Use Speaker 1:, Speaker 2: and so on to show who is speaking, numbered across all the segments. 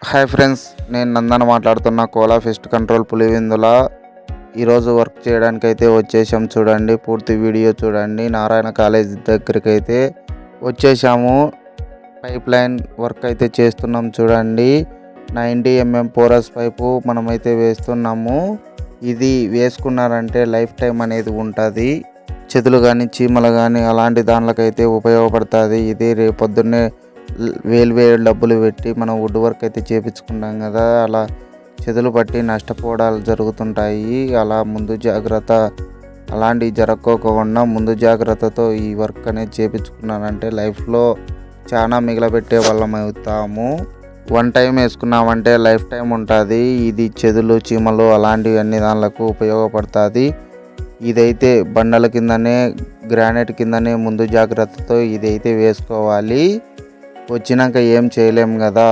Speaker 1: Hi friends, నేను నందన మాట్లాడుతున్న Kola pest control Pulivendula. ఈరోజు వర్క్ చేయడానికి అయితే వచ్చేసాం. చూడండి, పూర్తి వీడియో చూడండి. నారాయణ కాలేజ్ దగ్గరికి అయితే వచ్చేసాము. పైప్ లైన్ వర్క్ అయితే చేస్తున్నాం. చూడండి, 90 mm పోరస్ పైపు మనమైతే వేస్తున్నాము. ఇది వేసుకున్నారంటే లైఫ్ టైం అనేది ఉంటుంది. చెదులు కానీ చీమలు కానీ అలాంటి దానికైతే ఉపయోగపడుతుంది. ఇది రేపొద్దున్నే వేలు డబ్బులు పెట్టి మనం వుడ్ వర్క్ అయితే చేపించుకుంటాం కదా, అలా చెదులు పట్టి నష్టపోవడాలు జరుగుతుంటాయి. అలా ముందు జాగ్రత్త అలాంటివి జరగకోకుండా ముందు జాగ్రత్తతో ఈ వర్క్ అనేది చేపించుకున్నానంటే లైఫ్లో చాలా మిగిలబెట్టే వాళ్ళం అవుతాము. వన్ టైం వేసుకున్నామంటే లైఫ్ టైం ఉంటుంది. ఇది చెదులు చీమలు అలాంటివి అన్ని దానిలకు ఉపయోగపడుతుంది. ఇదైతే బండల కిందనే గ్రానైట్ కిందనే ముందు జాగ్రత్తతో ఇదైతే వేసుకోవాలి. వచ్చినాక ఏం చేయలేం కదా.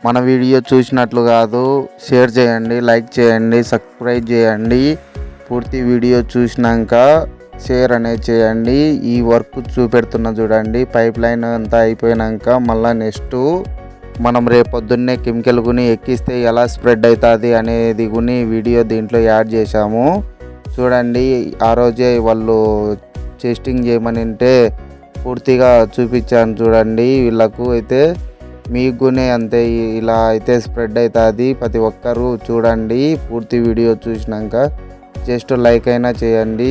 Speaker 1: మన వీడియో చూసినట్లు కాదు, షేర్ చేయండి, లైక్ చేయండి, సబ్స్క్రైబ్ చేయండి. పూర్తి వీడియో చూసినాక షేర్ అనేది చేయండి. ఈ వర్క్ చూపెడుతున్న చూడండి, పైప్ లైన్ అంతా అయిపోయినాక మళ్ళీ నెక్స్ట్ మనం రేపొద్దున్నే కెమికల్ గుని ఎక్కిస్తే ఎలా స్ప్రెడ్ అవుతుంది అనేది గుని వీడియో దీంట్లో యాడ్ చేశాము. చూడండి, ఆ రోజే వాళ్ళు టెస్టింగ్ చేయమని అంటే పూర్తిగా చూపించాను. చూడండి, వీళ్ళకు అయితే మీకునే అంతే ఇలా అయితే స్ప్రెడ్ అవుతుంది. ప్రతి ఒక్కరూ చూడండి, పూర్తి వీడియో చూసినాక జస్ట్ లైక్ అయినా చేయండి.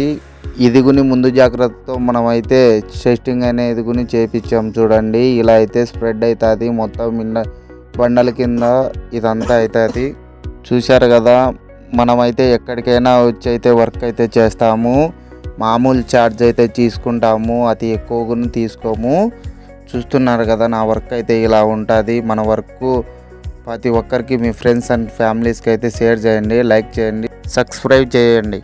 Speaker 1: ఇది గుని ముందు జాగ్రత్తతో మనం అయితే టెస్టింగ్ అనేది గుని చేపించాం. చూడండి, ఇలా అయితే స్ప్రెడ్ అవుతుంది. మొత్తం బండల కింద ఇదంతా అవుతుంది. చూశారు కదా, మనమైతే ఎక్కడికైనా వచ్చి అయితే వర్క్ అయితే చేస్తాము. మామూలు ఛార్జ్ అయితే తీసుకుంటాము, అతి ఎక్కువగా తీసుకోము. చూస్తున్నారు కదా, నా వర్క్ అయితే ఇలా ఉంటుంది. మన వర్క్ ప్రతి ఒక్కరికి మీ ఫ్రెండ్స్ అండ్ ఫ్యామిలీస్కి అయితే షేర్ చేయండి, లైక్ చేయండి, సబ్స్క్రైబ్ చేయండి.